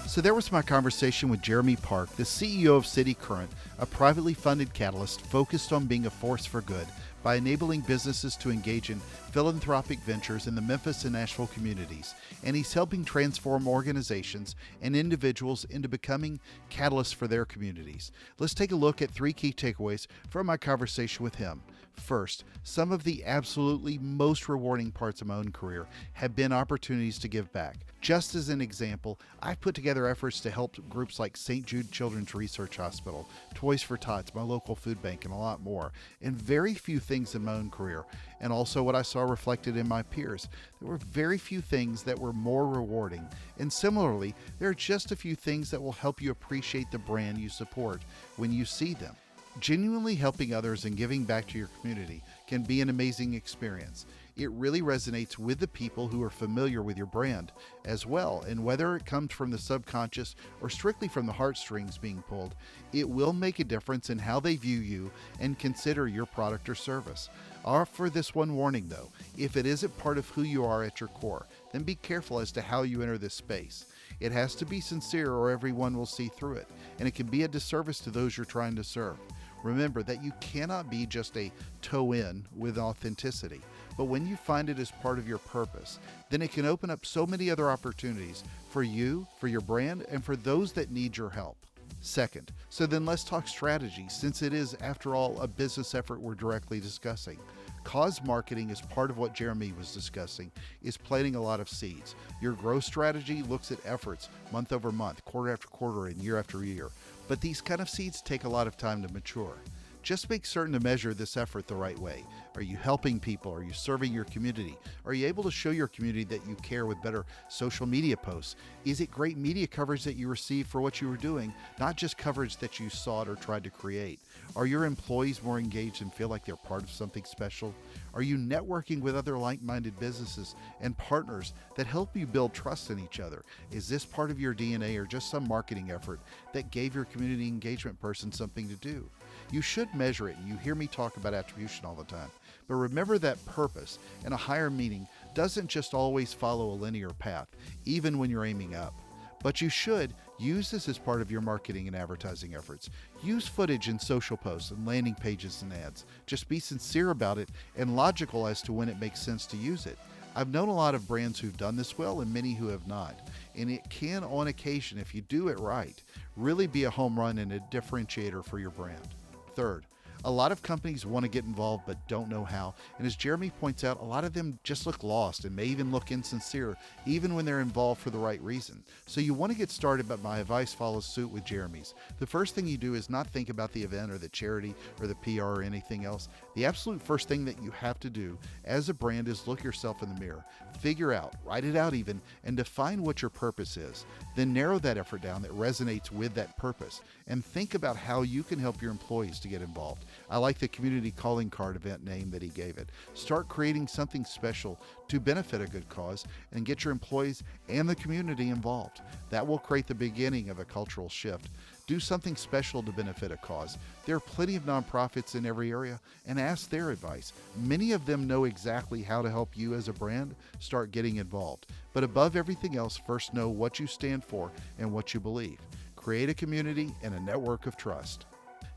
So there was my conversation with Jeremy Park, the CEO of cityCURRENT, a privately funded catalyst focused on being a force for good by enabling businesses to engage in philanthropic ventures in the Memphis and Nashville communities. And he's helping transform organizations and individuals into becoming catalysts for their communities. Let's take a look at 3 key takeaways from my conversation with him. First, some of the absolutely most rewarding parts of my own career have been opportunities to give back. Just as an example, I've put together efforts to help groups like St. Jude Children's Research Hospital, Toys for Tots, my local food bank, and a lot more. And very few things in my own career, and also what I saw reflected in my peers, there were very few things that were more rewarding. And similarly, there are just a few things that will help you appreciate the brand you support when you see them. Genuinely helping others and giving back to your community can be an amazing experience. It really resonates with the people who are familiar with your brand as well, and whether it comes from the subconscious or strictly from the heartstrings being pulled, it will make a difference in how they view you and consider your product or service. I'll offer this one warning though: if it isn't part of who you are at your core, then be careful as to how you enter this space. It has to be sincere or everyone will see through it, and it can be a disservice to those you're trying to serve. Remember that you cannot be just a toe in with authenticity, but when you find it as part of your purpose, then it can open up so many other opportunities for you, for your brand, and for those that need your help. Second, so then let's talk strategy, since it is, after all, a business effort we're directly discussing. Cause marketing is part of what Jeremy was discussing, is planting a lot of seeds. Your growth strategy looks at efforts month over month, quarter after quarter, and year after year. But these kind of seeds take a lot of time to mature. Just make certain to measure this effort the right way. Are you helping people? Are you serving your community? Are you able to show your community that you care with better social media posts? Is it great media coverage that you receive for what you were doing, not just coverage that you sought or tried to create? Are your employees more engaged and feel like they're part of something special? Are you networking with other like-minded businesses and partners that help you build trust in each other? Is this part of your DNA or just some marketing effort that gave your community engagement person something to do? You should measure it, and you hear me talk about attribution all the time. But remember that purpose and a higher meaning doesn't just always follow a linear path, even when you're aiming up. But you should use this as part of your marketing and advertising efforts. Use footage in social posts and landing pages and ads. Just be sincere about it and logical as to when it makes sense to use it. I've known a lot of brands who've done this well and many who have not. And it can, on occasion, if you do it right, really be a home run and a differentiator for your brand. Third, a lot of companies want to get involved but don't know how, and as Jeremy points out, a lot of them just look lost and may even look insincere even when they're involved for the right reason. So you want to get started, but my advice follows suit with Jeremy's. The first thing you do is not think about the event or the charity or the PR or anything else. The absolute first thing that you have to do as a brand is look yourself in the mirror. Figure out, write it out even, and define what your purpose is. Then narrow that effort down that resonates with that purpose, and think about how you can help your employees to get involved. I like the community calling card event name that he gave it. Start creating something special to benefit a good cause and get your employees and the community involved. That will create the beginning of a cultural shift. Do something special to benefit a cause. There are plenty of nonprofits in every area, and ask their advice. Many of them know exactly how to help you as a brand start getting involved. But above everything else, first know what you stand for and what you believe. Create a community and a network of trust.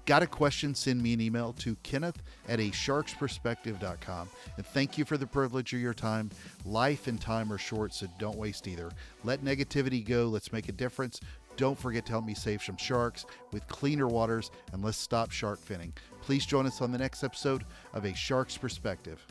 Got a question? Send me an email to kenneth@asharksperspective.com. And thank you for the privilege of your time. Life and time are short, so don't waste either. Let negativity go. Let's make a difference. Don't forget to help me save some sharks with cleaner waters, and let's stop shark finning. Please join us on the next episode of A Shark's Perspective.